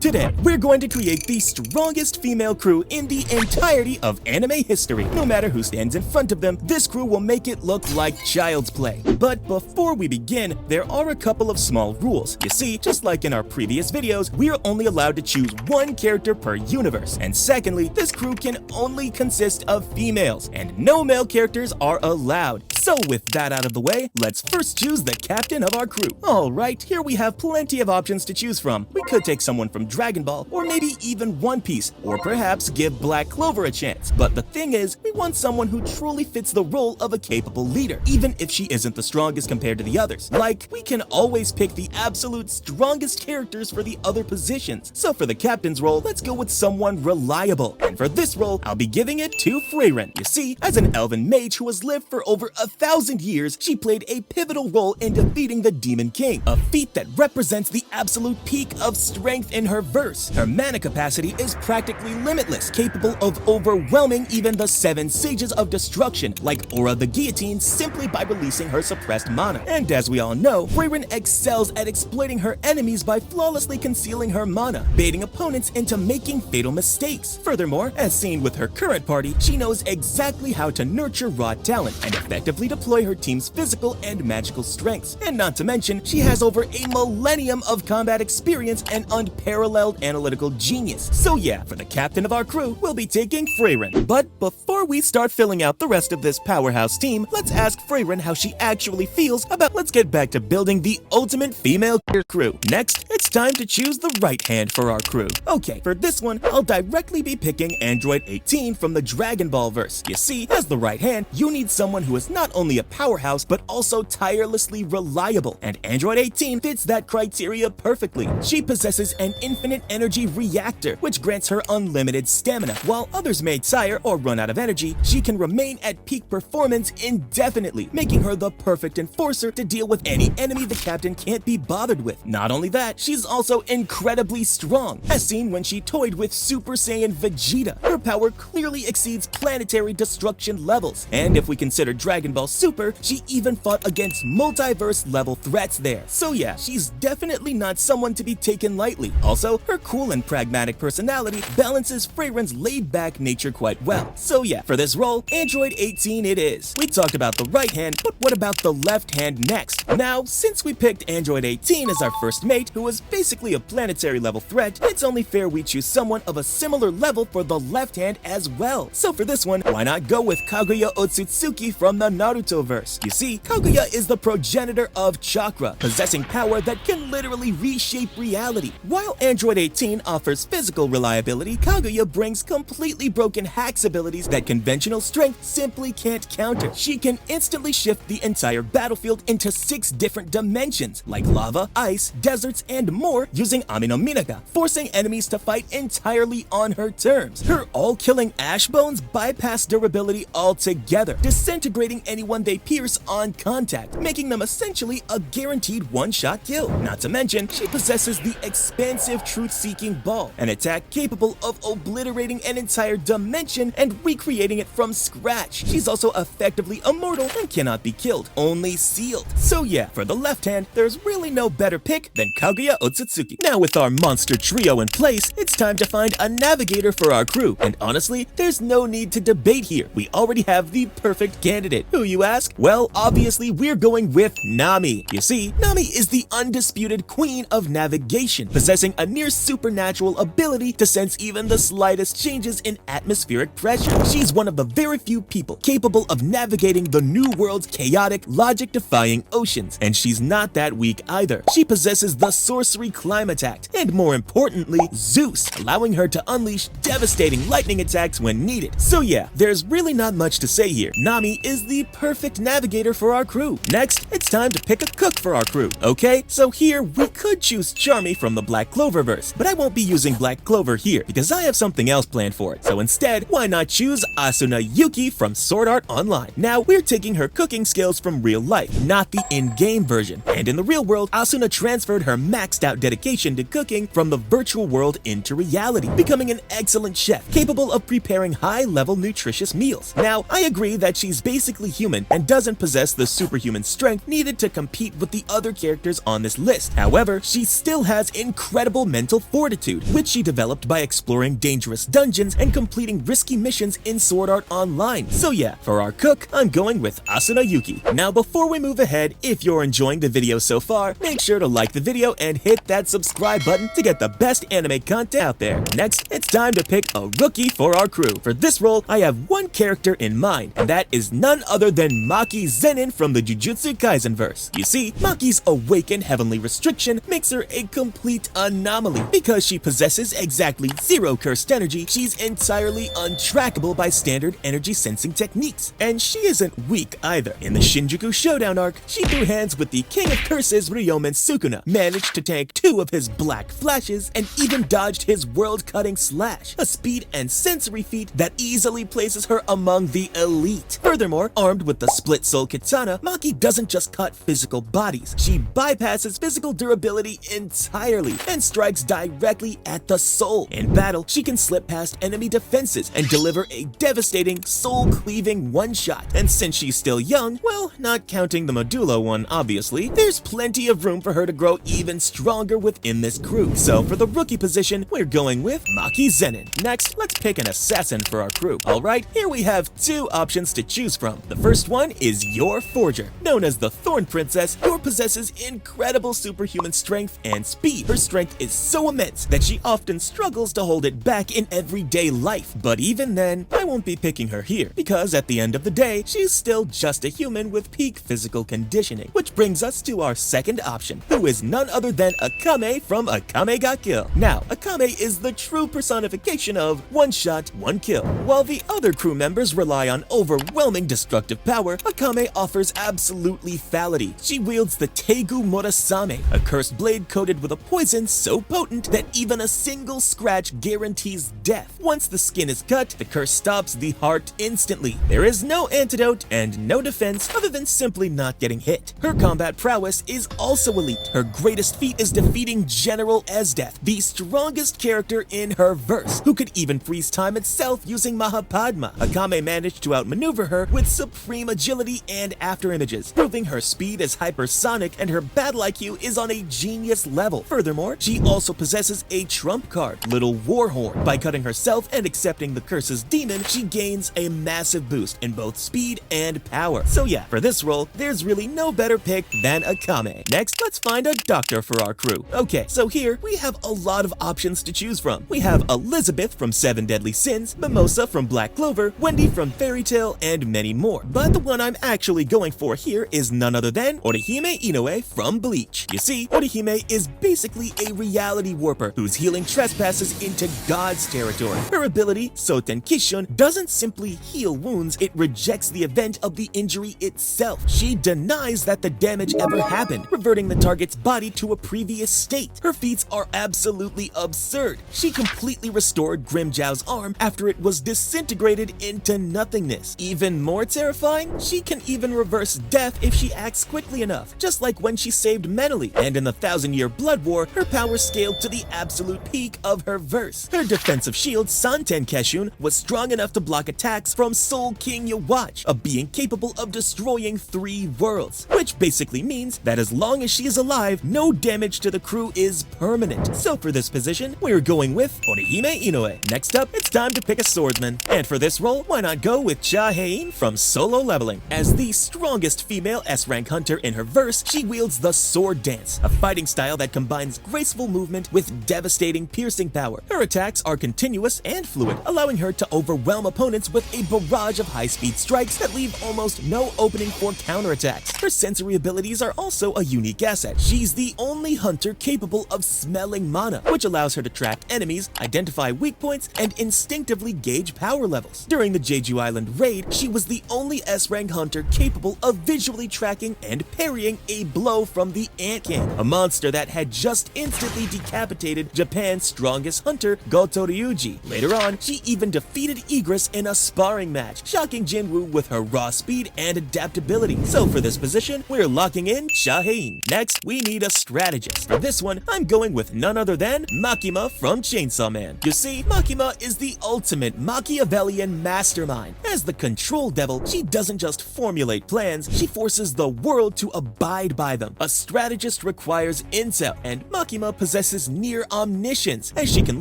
Today, we're going to create the strongest female crew in the entirety of anime history. No matter who stands in front of them, this crew will make it look like child's play. But before we begin, there are a couple of small rules. You see, just like in our previous videos, we are only allowed to choose one character per universe. And secondly, this crew can only consist of females, and no male characters are allowed. So with that out of the way, let's first choose the captain of our crew. Alright, here we have plenty of options to choose from. We could take someone from Dragon Ball, or maybe even One Piece, or perhaps give Black Clover a chance. But the thing is, we want someone who truly fits the role of a capable leader, even if she isn't the strongest compared to the others. Like, we can always pick the absolute strongest characters for the other positions. So for the captain's role, let's go with someone reliable. And for this role, I'll be giving it to Freyren. You see, as an elven mage who has lived for over 1,000 years, she played a pivotal role in defeating the Demon King, a feat that represents the absolute peak of strength in her verse. Her mana capacity is practically limitless, capable of overwhelming even the 7 Sages of Destruction, like Aura the Guillotine, simply by releasing her suppressed mana. And as we all know, Freyren excels at exploiting her enemies by flawlessly concealing her mana, baiting opponents into making fatal mistakes. Furthermore, as seen with her current party, she knows exactly how to nurture raw talent and effectively deploy her team's physical and magical strengths. And not to mention, she has over a millennium of combat experience and unparalleled analytical genius. So yeah, for the captain of our crew, we'll be taking Freyren. But before we start filling out the rest of this powerhouse team, let's ask Freyren how she actually feels about. Let's get back to building the ultimate female crew. Next, it's time to choose the right hand for our crew. Okay, for this one, I'll directly be picking Android 18 from the Dragon Ball verse. You see, as the right hand, you need someone who is not only a powerhouse, but also tirelessly reliable. And Android 18 fits that criteria perfectly. She possesses an infinite energy reactor, which grants her unlimited stamina. While others may tire or run out of energy, she can remain at peak performance indefinitely, making her the perfect enforcer to deal with any enemy the captain can't be bothered with. Not only that, she's also incredibly strong, as seen when she toyed with Super Saiyan Vegeta. Her power clearly exceeds planetary destruction levels, and if we consider Dragon Ball Super, she even fought against multiverse level threats there. So yeah, she's definitely not someone to be taken lightly. Also, her cool and pragmatic personality balances Freyren's laid-back nature quite well. So yeah, for this role, Android 18 it is. We talked about the right hand, but what about the left hand next? Now, since we picked Android 18 as our first mate, who was basically a planetary level threat, it's only fair we choose someone of a similar level for the left hand as well. So for this one, why not go with Kaguya Otsutsuki from the Naruto verse? You see, Kaguya is the progenitor of chakra, possessing power that can literally reshape reality. While Android 18 offers physical reliability, Kaguya brings completely broken hacks abilities that conventional strength simply can't counter. She can instantly shift the entire battlefield into 6 different dimensions, like lava, ice, deserts, and more, using Ami no Minaga, forcing enemies to fight entirely on her terms. Her all-killing ash bones bypass durability altogether, disintegrating anyone they pierce on contact, making them essentially a guaranteed one-shot kill. Not to mention, she possesses the expansive truth-seeking ball, an attack capable of obliterating an entire dimension and recreating it from scratch. She's also effectively immortal and cannot be killed, only sealed. So yeah, for the left hand, there's really no better pick than Kaguya Otsutsuki. Now with our monster trio in place, it's time to find a navigator for our crew. And honestly, there's no need to debate here. We already have the perfect candidate. Who, you ask? Well, obviously we're going with Nami. You see, Nami is the undisputed queen of navigation, possessing a near supernatural ability to sense even the slightest changes in atmospheric pressure. She's one of the very few people capable of navigating the new world's chaotic, logic-defying oceans, and she's not that weak either. She possesses the sorcery Climattact, and more importantly, Zeus, allowing her to unleash devastating lightning attacks when needed. So yeah, there's really not much to say here. Nami is the perfect navigator for our crew. Next, it's time to pick a cook for our crew. Okay, so here we could choose Charmy from the Black Clover verse, but I won't be using Black Clover here because I have something else planned for it. So instead, why not choose Asuna Yuki from Sword Art Online? Now, we're taking her cooking skills from real life, not the in-game version. And in the real world, Asuna transferred her maxed out dedication to cooking from the virtual world into reality, becoming an excellent chef, capable of preparing high-level nutritious meals. Now, I agree that she's basically human and doesn't possess the superhuman strength needed to compete with the other characters on this list. However, she still has incredible mental fortitude, which she developed by exploring dangerous dungeons and completing risky missions in Sword Art Online. So yeah, for our cook, I'm going with Asuna Yuki. Now before we move ahead, if you're enjoying the video so far, make sure to like the video and hit that subscribe button to get the best anime content out there. Next, it's time to pick a rookie for our crew. For this role, I have one character in mind, and that is none other than Maki Zenin from the Jujutsu Kaisen verse. You see, Maki's awakened heavenly restriction makes her a complete anomaly. Because she possesses exactly zero cursed energy, she's entirely untrackable by standard energy sensing techniques. And she isn't weak either. In the Shinjuku Showdown arc, she threw hands with the King of Curses Ryomen Sukuna, managed to tank 2 of his black flashes, and even dodged his world-cutting slash, a speed and sensory feat that easily places her among the elite. Furthermore, armed with the Split Soul Katana, Maki doesn't just cut physical bodies, she bypasses physical durability entirely and strikes directly at the soul. In battle, she can slip past enemy defenses and deliver a devastating, soul-cleaving one-shot. And since she's still young, well, not counting the Modulo one obviously, there's plenty of room for her to grow even stronger within this crew. So for the rookie position, we're going with Maki Zenin. Next, let's pick an assassin for our crew. Alright, here we have 2 options to choose from. The first one is Yor Forger. Known as the Thorn Princess, Yor possesses incredible superhuman strength and speed. Her strength is so immense that she often struggles to hold it back in everyday life. But even then, I won't be picking her here, because at the end of the day, she's still just a human with peak physical conditioning. Which brings us to our second option, who is none other than Akame from Akame ga Kill. Now, Akame is the true personification of one shot, one kill. While the other crew members rely on overwhelming destructive power, Akame offers absolute lethality. She wields the Teigu Murasame, a cursed blade coated with a poison so potent that even a single scratch guarantees death. Once the skin is cut, the curse stops the heart instantly. There is no antidote and no defense other than simply not getting hit. Her combat prowess is also elite. Her greatest feat is defeating General Esdeath, the strongest character in her verse, who could even freeze time itself using Mahapadma. Akame managed to outmaneuver her with supreme agility and after images, proving her speed is hypersonic and her battle IQ is on a genius level. Furthermore, she also possesses a trump card, Little Warhorn. By cutting herself and accepting the curse's demon, she gains a massive boost in both speed and power. So yeah, for this role, there's really no better pick than Akame. Next, let's find a doctor for our crew. Okay, so here we have a lot of options to choose from. We have Elizabeth from 7 Deadly Sins, Mimosa from Black Clover, Wendy from Fairy Tail, and many more. But the one I'm actually going for here is none other than Orihime Inoue from Bleach. You see, Orihime is basically a reality warper whose healing trespasses into God's territory. Her ability, Soten Kishun, doesn't simply heal wounds, it rejects the event of the injury itself. She denies that the damage ever happened, reverting the target's body to a previous state. Her feats are absolutely absurd. She completely restored Grimjow's arm after it was disintegrated into nothingness. Even more terrifying, she can even reverse death if she acts quickly enough, just like when she saved Meneli. And in the 1000-Year Blood War, her power scaled to the absolute peak of her verse. Her defensive shield, Santen Keshun, was strong enough to block attacks from Soul King Yawatch, a being capable of destroying 3 worlds, which basically means that as long as she is alive, no damage to the crew is permanent. So for this position, we're going with Orihime Inoue. Next up, it's time to pick a swordsman. And for this role, why not go with Cha Hein from Solo Leveling? As the strongest female S-rank hunter in her verse, she wields the Sword Dance, a fighting style that combines graceful movement with devastating piercing power. Her attacks are continuous and fluid, allowing her to overwhelm opponents with a barrage of high-speed strikes that leave almost no opening for counterattacks. Her sensory abilities are also a unique asset. She's the only hunter capable of smelling mana, which allows her to track enemies, identify weak points, and instinctively gauge power levels. During the Jeju Island raid, she was the only S-rank hunter capable of visually tracking and parrying a blow from the Ant King, a monster that had just instantly decapitated Japan's strongest hunter, Goto Ryuji. Later on, she even defeated Igris in a sparring match, shocking Jinwoo with her raw speed and adaptability. So for this position, we're locking in Cha Hein. Next, we need a strategist. For this one, I'm going with none other than Makima from Chainsaw Man. You see, Makima is the ultimate Machiavellian mastermind. As the control devil, she doesn't just formulate plans, she forces the world to abide by them. A strategist requires intel, and Makima possesses possesses near omniscience, as she can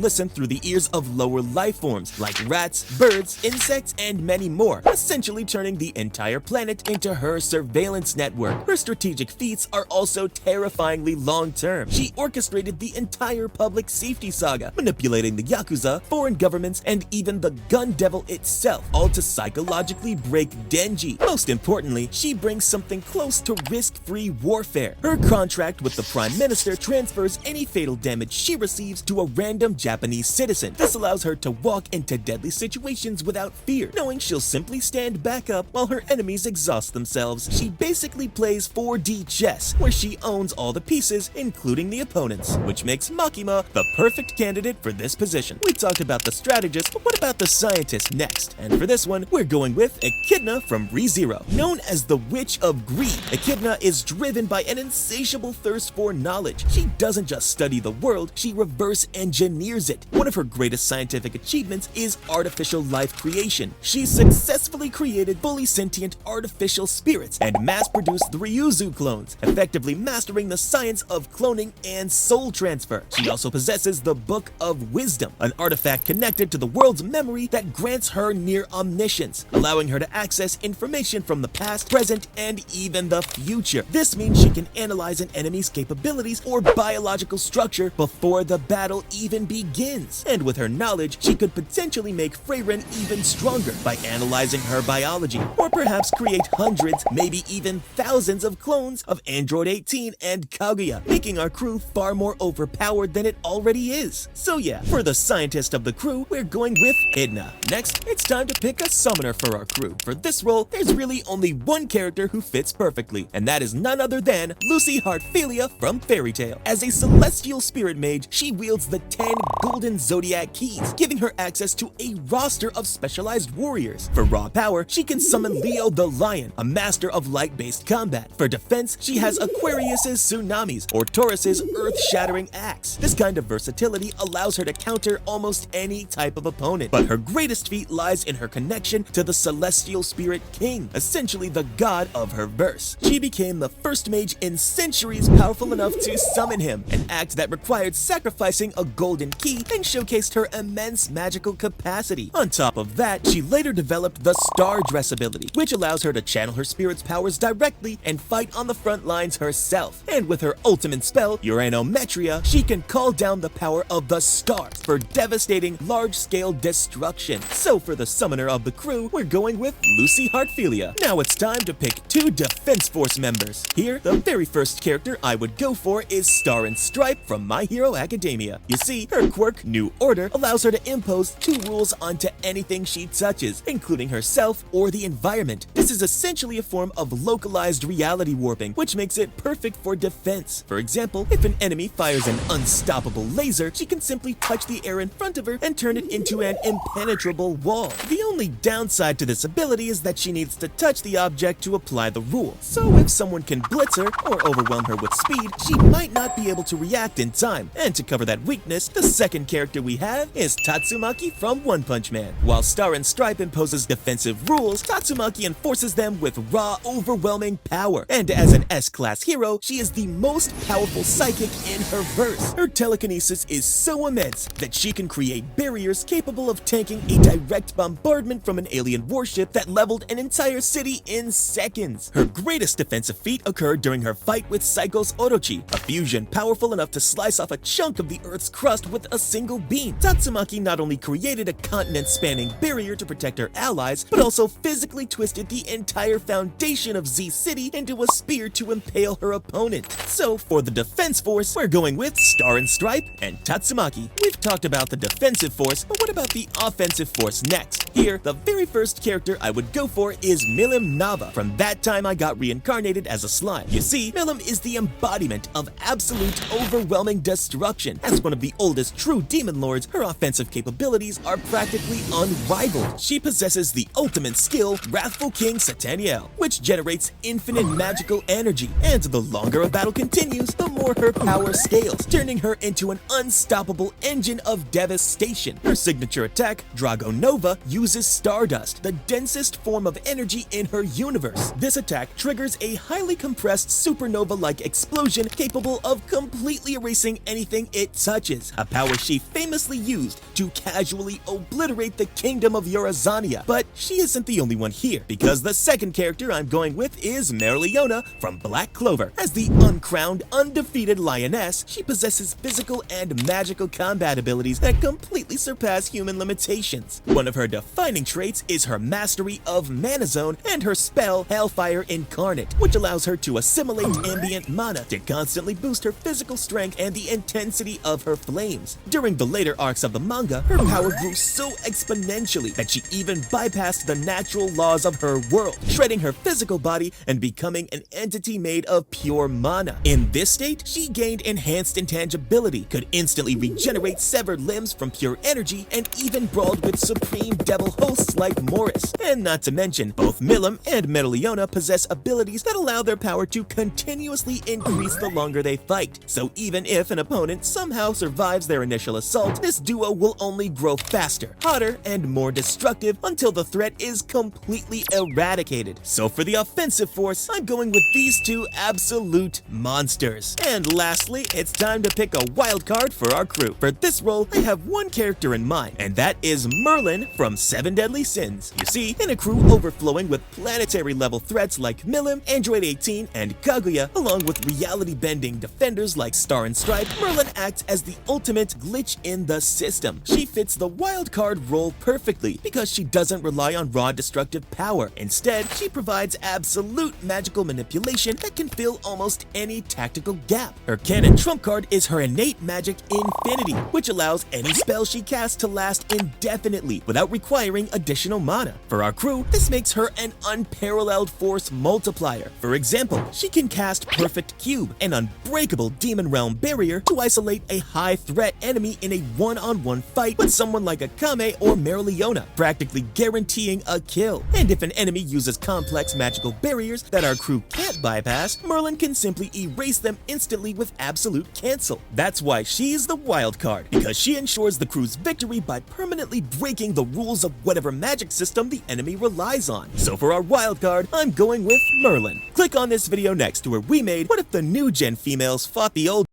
listen through the ears of lower life forms like rats, birds, insects, and many more, essentially turning the entire planet into her surveillance network. Her strategic feats are also terrifyingly long-term. She orchestrated the entire public safety saga, manipulating the Yakuza, foreign governments, and even the gun devil itself, all to psychologically break Denji. Most importantly, she brings something close to risk-free warfare. Her contract with the Prime Minister transfers any fatal damage she receives to a random Japanese citizen. This allows her to walk into deadly situations without fear, knowing she'll simply stand back up while her enemies exhaust themselves. She basically plays 4D chess, where she owns all the pieces, including the opponents, which makes Makima the perfect candidate for this position. We talked about the strategist, but what about the scientist next? And for this one, we're going with Echidna from ReZero. Known as the Witch of Greed, Echidna is driven by an insatiable thirst for knowledge. She doesn't just study the world, she reverse engineers it. One of her greatest scientific achievements is artificial life creation. She successfully created fully sentient artificial spirits and mass-produced the Ryuzu clones, effectively mastering the science of cloning and soul transfer. She also possesses the Book of Wisdom, an artifact connected to the world's memory that grants her near omniscience, allowing her to access information from the past, present, and even the future. This means she can analyze an enemy's capabilities or biological structure before the battle even begins. And with her knowledge, she could potentially make Freyren even stronger by analyzing her biology, or perhaps create hundreds, maybe even thousands of clones of Android 18 and Kaguya, making our crew far more overpowered than it already is. So yeah, for the scientist of the crew, we're going with Echidna. Next, it's time to pick a summoner for our crew. For this role, there's really only one character who fits perfectly, and that is none other than Lucy Heartfilia from Fairy Tail. As a celestial spirit mage, she wields the 10 golden zodiac keys, giving her access to a roster of specialized warriors. For raw power, she can summon Leo the Lion, a master of light-based combat. For defense, she has Aquarius's tsunamis or Taurus's earth-shattering axe. This kind of versatility allows her to counter almost any type of opponent, but her greatest feat lies in her connection to the celestial spirit king, essentially the god of her verse. She became the first mage in centuries powerful enough to summon him, an act that required sacrificing a golden key and showcased her immense magical capacity. On top of that, she later developed the Star Dress ability, which allows her to channel her spirit's powers directly and fight on the front lines herself. And with her ultimate spell, Uranometria, she can call down the power of the stars for devastating large-scale destruction. So for the summoner of the crew, we're going with Lucy Heartfilia. Now it's time to pick 2 Defense Force members. Here, the very first character I would go for is Star and Stripe from My Hero Academia. You see, her quirk, New Order, allows her to impose 2 rules onto anything she touches, including herself or the environment. This is essentially a form of localized reality warping, which makes it perfect for defense. For example, if an enemy fires an unstoppable laser, she can simply touch the air in front of her and turn it into an impenetrable wall. The only downside to this ability is that she needs to touch the object to apply the rule. So if someone can blitz her or overwhelm her with speed, she might not be able to react in time. And to cover that weakness, the second character we have is Tatsumaki from One Punch Man. While Star and Stripe imposes defensive rules, Tatsumaki enforces them with raw, overwhelming power. And as an S-class hero, she is the most powerful psychic in her verse. Her telekinesis is so immense that she can create barriers capable of tanking a direct bombardment from an alien warship that leveled an entire city in seconds. Her greatest defensive feat occurred during her fight with Psycho's Orochi, a fusion powerful enough to slice off a chunk of the Earth's crust with a single beam. Tatsumaki not only created a continent-spanning barrier to protect her allies, but also physically twisted the entire foundation of Z City into a spear to impale her opponent. So for the defense force, we're going with Star and Stripe and Tatsumaki. We've talked about the defensive force, but what about the offensive force next? Here, the very first character I would go for is Milim Nava from That Time I Got Reincarnated as a Slime. You see, Milim is the embodiment of absolute overwhelming destruction. As one of the oldest true demon lords, her offensive capabilities are practically unrivaled. She possesses the ultimate skill, Wrathful King Sataniel, which generates infinite magical energy, and the longer a battle continues, the more her power scales, turning her into an unstoppable engine of devastation. Her signature attack, Drago Nova, uses Stardust, the densest form of energy in her universe. This attack triggers a highly compressed supernova-like explosion capable of completely erasing anything it touches, a power she famously used to casually obliterate the kingdom of Eurazania. But she isn't the only one here, because the second character I'm going with is Mereoleona from Black Clover. As the uncrowned, undefeated lioness, she possesses physical and magical combat abilities that completely surpass human limitations. One of her defining traits is her mastery of Mana Zone and her spell Hellfire Incarnate, which allows her to assimilate ambient mana to constantly boost her physical strength and the intensity of her flames. During the later arcs of the manga, her power grew so exponentially that she even bypassed the natural laws of her world, shredding her physical body and becoming an entity made of pure mana. In this state, she gained enhanced intangibility, could instantly regenerate severed limbs from pure energy, and even brawled with supreme devil hosts like Morris. And not to mention, both Milim and Mereoleona possess abilities that allow their power to continuously increase the longer they fight. So even if an opponent somehow survives their initial assault, this duo will only grow faster, hotter, and more destructive until the threat is completely eradicated. So for the offensive force, I'm going with these two absolute monsters. And lastly, it's time to pick a wild card for our crew. For this role, I have one character in mind, and that is Merlin from Seven Deadly Sins. You see, in a crew overflowing with planetary level threats like Milim, Android 18, and Kaguya, along with reality-bending defenders like Star and Stripe, Merlin acts as the ultimate glitch in the system. She fits the wild card role perfectly because she doesn't rely on raw destructive power. Instead, she provides absolute magical manipulation that can fill almost any tactical gap. Her canon trump card is her innate magic Infinity, which allows any spell she casts to last indefinitely without requiring additional mana. For our crew, this makes her an unparalleled force multiplier. For example, she can cast Perfect Cube, an unbreakable demon realm barrier to isolate a high threat enemy in a one-on-one fight with someone like Akame or Mereoleona, practically guaranteeing a kill. And if an enemy uses complex magical barriers that our crew can't bypass, Merlin can simply erase them instantly with absolute cancel. That's why she's the wild card, because she ensures the crew's victory by permanently breaking the rules of whatever magic system the enemy relies on. So for our wild card, I'm going with Merlin. Click on this video next to where we made What If the New Gen Females Fought the Old